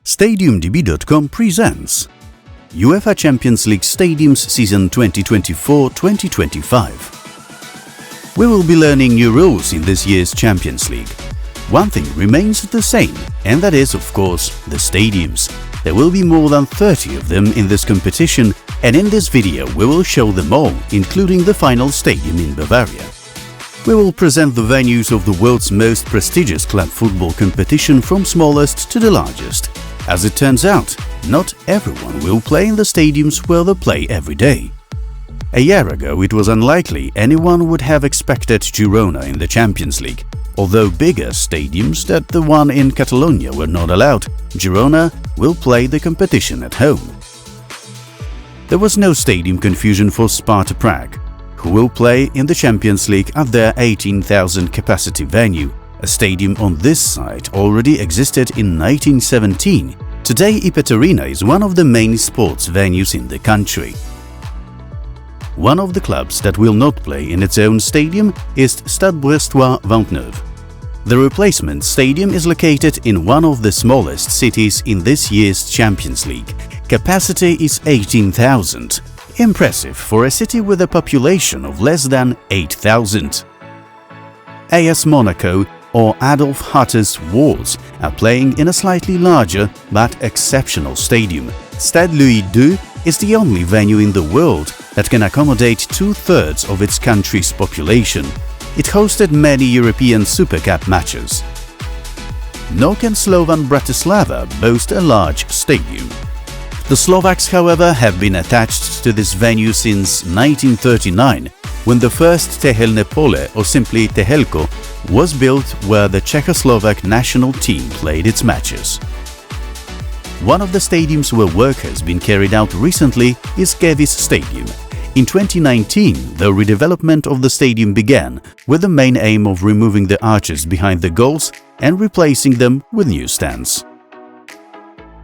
StadiumDB.com presents UEFA Champions League Stadiums Season 2024-2025. We will be learning new rules in this year's Champions League. One thing remains the same, and that is, of course, the stadiums. There will be more than 30 of them in this competition, and in this video we will show them all, including the final stadium in Bavaria. We will present the venues of the world's most prestigious club football competition from smallest to the largest. As it turns out, not everyone will play in the stadiums where they play every day. A year ago it was unlikely anyone would have expected Girona in the Champions League. Although bigger stadiums than the one in Catalonia were not allowed, Girona will play the competition at home. There was no stadium confusion for Sprarta Prague, who will play in the Champions League at their 18,000 capacity venue. A stadium on this site already existed in 1917. Today IPET Arena is one of the main sports venues in the country. One of the clubs that will not play in its own stadium is Stade Brestois 29. The replacement stadium is located in one of the smallest cities in this year's Champions League. Capacity is 18,000. Impressive for a city with a population of less than 8,000. AS Monaco or Adolf Hitler's Wolves are playing in a slightly larger but exceptional stadium. Stade Louis II is the only venue in the world that can accommodate 2/3 of its country's population. It hosted many European Super Cup matches. Nor can Slovan Bratislava boast a large stadium. The Slovaks, however, have been attached to this venue since 1939, when the first Tehelné pole, or simply Tehelko, was built where the Czechoslovak national team played its matches. One of the stadiums where work has been carried out recently is Gevis Stadium. In 2019, the redevelopment of the stadium began, with the main aim of removing the arches behind the goals and replacing them with new stands.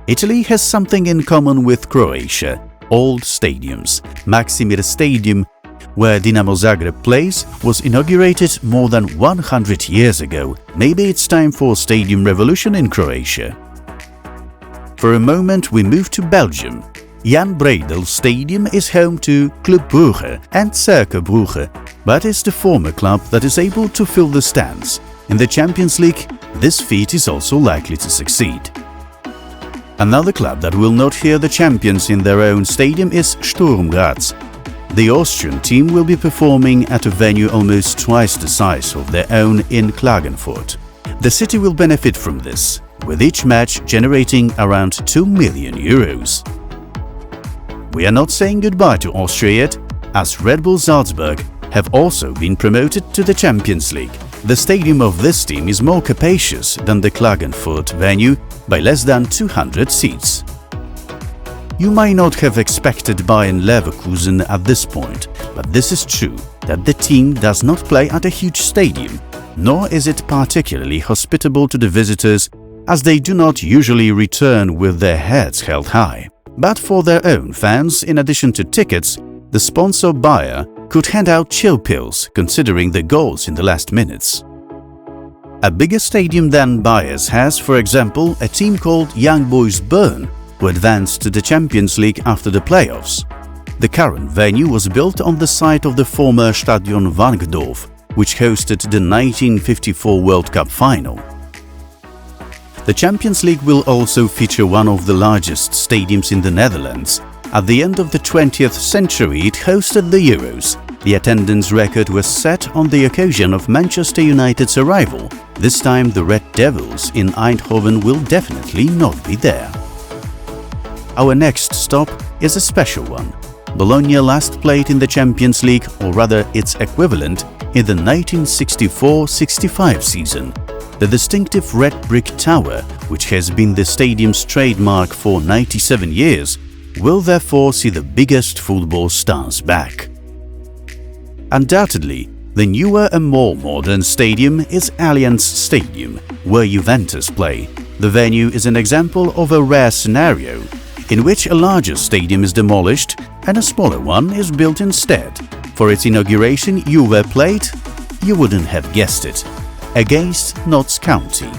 Italy has something in common with Croatia: old stadiums. Maksimir Stadium, where Dinamo Zagreb plays, was inaugurated more than 100 years ago. Maybe it's time for stadium revolution in Croatia. For a moment we move to Belgium. Jan Breydelstadion is home to Club Brugge and Cercle Brugge, but is the former club that is able to fill the stands. In the Champions League, this feat is also likely to succeed. Another club that will not hear the champions in their own stadium is Sturm Graz. The Austrian team will be performing at a venue almost twice the size of their own in Klagenfurt. The city will benefit from this, with each match generating around 2 million euros. We are not saying goodbye to Austria yet, as Red Bull Salzburg have also been promoted to the Champions League. The stadium of this team is more capacious than the Klagenfurt venue by less than 200 seats. You may not have expected Bayern Leverkusen at this point, but this is true, that the team does not play at a huge stadium, nor is it particularly hospitable to the visitors, as they do not usually return with their heads held high. But for their own fans, in addition to tickets, the sponsor Bayer could hand out chill pills considering the goals in the last minutes. A bigger stadium than Bayer's has, for example, a team called Young Boys Bern, who advanced to the Champions League after the playoffs. The current venue was built on the site of the former Stadion Wankdorf, which hosted the 1954 World Cup final. The Champions League will also feature one of the largest stadiums in the Netherlands. At the end of the 20th century it hosted the Euros. The attendance record was set on the occasion of Manchester United's arrival. This time the Red Devils in Eindhoven will definitely not be there. Our next stop is a special one. Bologna last played in the Champions League, or rather its equivalent, in the 1964-65 season. The distinctive red brick tower, which has been the stadium's trademark for 97 years, will therefore see the biggest football stars back. Undoubtedly, the newer and more modern stadium is Allianz Stadium, where Juventus play. The venue is an example of a rare scenario, in which a larger stadium is demolished and a smaller one is built instead. For its inauguration, Juve played, you wouldn't have guessed it, against Notts County.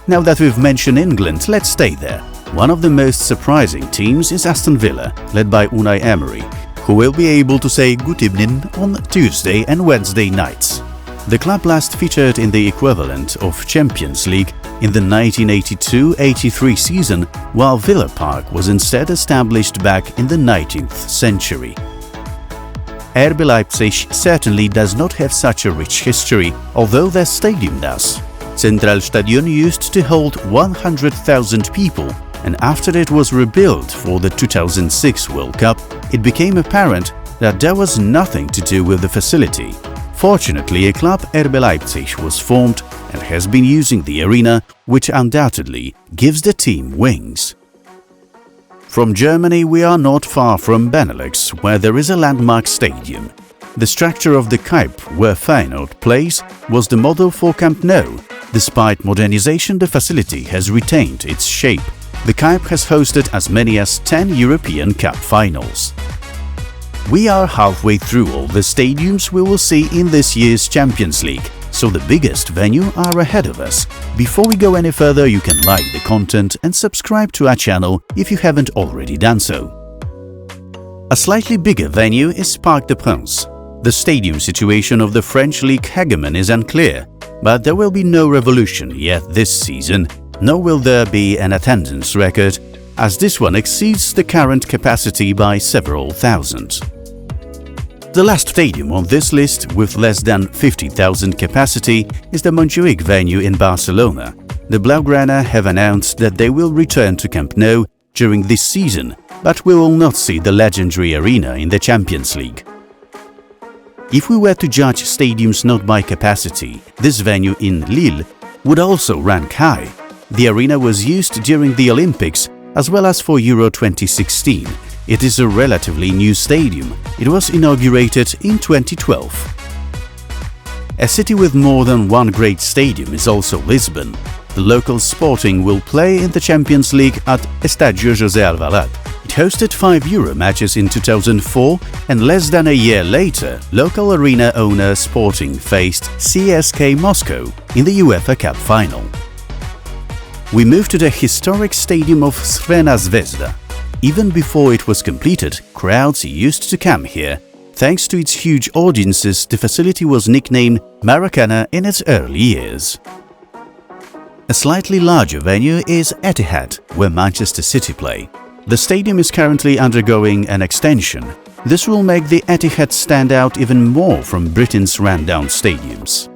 Now that we've mentioned England, let's stay there. One of the most surprising teams is Aston Villa, led by Unai Emery, who will be able to say good evening on Tuesday and Wednesday nights. The club last featured in the equivalent of Champions League in the 1982-83 season, while Villa Park was instead established back in the 19th century. RB Leipzig certainly does not have such a rich history, although their stadium does. Stadion used to hold 100,000 people, and after it was rebuilt for the 2006 World Cup, it became apparent that there was nothing to do with the facility. Fortunately, a club RB Leipzig was formed and has been using the arena, which undoubtedly gives the team wings. From Germany, we are not far from Benelux, where there is a landmark stadium. The structure of the Kuip, where Feyenoord plays, was the model for Camp Nou. Despite modernization, the facility has retained its shape. The Kuip has hosted as many as 10 European Cup finals. We are halfway through all the stadiums we will see in this year's Champions League, so the biggest venue are ahead of us. Before we go any further, you can like the content and subscribe to our channel if you haven't already done so. A slightly bigger venue is Parc des Princes. The stadium situation of the French league hegemon is unclear, but there will be no revolution yet this season, nor will there be an attendance record, as this one exceeds the current capacity by several thousand. The last stadium on this list, with less than 50,000 capacity, is the Montjuic venue in Barcelona. The Blaugrana have announced that they will return to Camp Nou during this season, but we will not see the legendary arena in the Champions League. If we were to judge stadiums not by capacity, this venue in Lille would also rank high. The arena was used during the Olympics as well as for Euro 2016. It is a relatively new stadium. It was inaugurated in 2012. A city with more than one great stadium is also Lisbon. The local Sporting will play in the Champions League at Estadio José Alvalade. It hosted 5 Euro matches in 2004, and less than a year later, local arena owner Sporting faced CSKA Moscow in the UEFA Cup final. We move to the historic stadium of Crvena Zvezda. Even before it was completed, crowds used to come here. Thanks to its huge audiences, the facility was nicknamed Maracana in its early years. A slightly larger venue is Etihad, where Manchester City play. The stadium is currently undergoing an extension. This will make the Etihad stand out even more from Britain's rundown stadiums.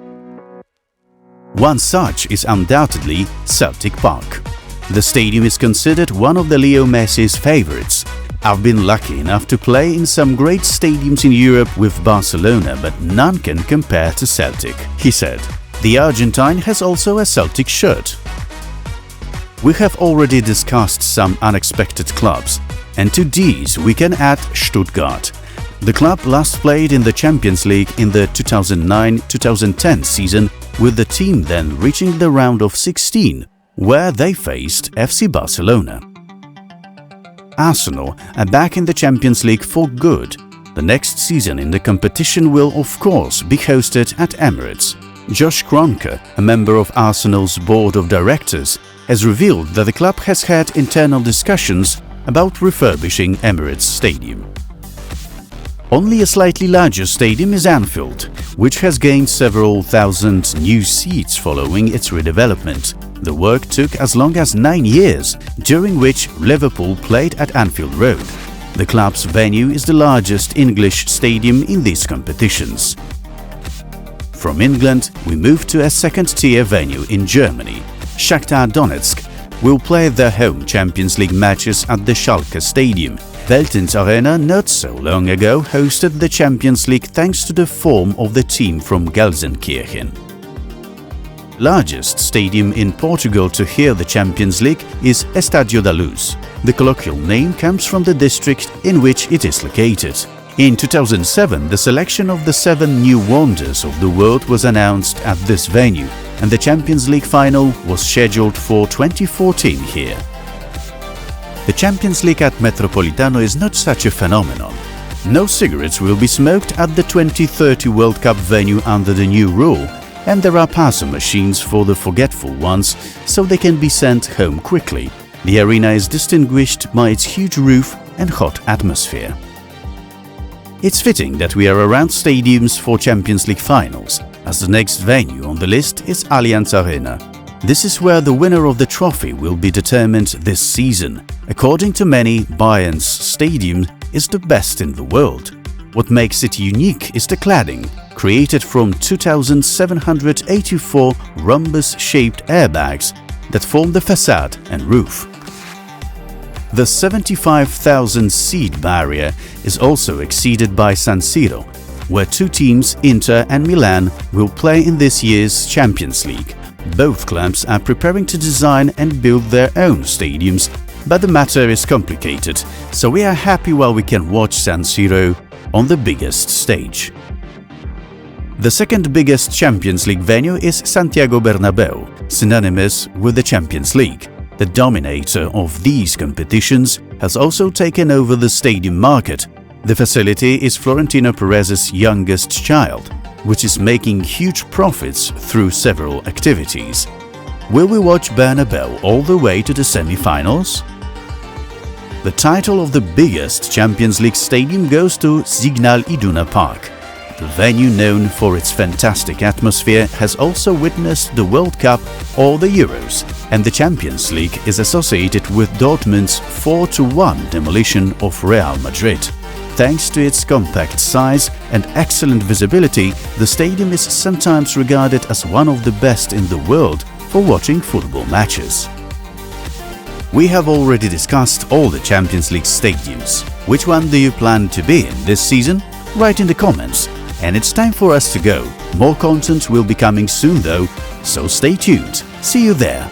One such is undoubtedly Celtic Park. The stadium is considered one of the Leo Messi's favorites. I've been lucky enough to play in some great stadiums in Europe with Barcelona, but none can compare to Celtic, he said. The Argentine has also a Celtic shirt. We have already discussed some unexpected clubs, and to these we can add Stuttgart. The club last played in the Champions League in the 2009-2010 season, with the team then reaching the round of 16, where they faced FC Barcelona. Arsenal are back in the Champions League for good. The next season in the competition will of course be hosted at Emirates. Josh Kroenke, a member of Arsenal's board of directors, has revealed that the club has had internal discussions about refurbishing Emirates Stadium. Only a slightly larger stadium is Anfield, which has gained several thousand new seats following its redevelopment. The work took as long as 9 years, during which Liverpool played at Anfield Road. The club's venue is the largest English stadium in these competitions. From England, we move to a second-tier venue in Germany. Shakhtar Donetsk will play their home Champions League matches at the Schalke Stadium. Veltins Arena not so long ago hosted the Champions League thanks to the form of the team from Gelsenkirchen. Largest stadium in Portugal to hear the Champions League is Estadio da Luz. The colloquial name comes from the district in which it is located. In 2007, the selection of the 7 new wonders of the world was announced at this venue, and the Champions League final was scheduled for 2014 here. The Champions League at Metropolitano is not such a phenomenon. No cigarettes will be smoked at the 2030 World Cup venue under the new rule, and there are parcel machines for the forgetful ones, so they can be sent home quickly. The arena is distinguished by its huge roof and hot atmosphere. It's fitting that we are around stadiums for Champions League finals, as the next venue on the list is Allianz Arena. This is where the winner of the trophy will be determined this season. According to many, Bayern's stadium is the best in the world. What makes it unique is the cladding, created from 2,784 rhombus-shaped airbags that form the facade and roof. The 75,000-seat barrier is also exceeded by San Siro, where two teams, Inter and Milan, will play in this year's Champions League. Both clubs are preparing to design and build their own stadiums, but the matter is complicated, so we are happy while we can watch San Siro on the biggest stage. The second biggest Champions League venue is Santiago Bernabéu, synonymous with the Champions League. The dominator of these competitions has also taken over the stadium market. The facility is Florentino Perez's youngest child, which is making huge profits through several activities. Will we watch Bernabéu all the way to the semi-finals? The title of the biggest Champions League stadium goes to Signal Iduna Park. The venue, known for its fantastic atmosphere, has also witnessed the World Cup or the Euros, and the Champions League is associated with Dortmund's 4-1 demolition of Real Madrid. Thanks to its compact size and excellent visibility, the stadium is sometimes regarded as one of the best in the world for watching football matches. We have already discussed all the Champions League stadiums. Which one do you plan to be in this season? Write in the comments. And it's time for us to go. More content will be coming soon though, so stay tuned. See you there.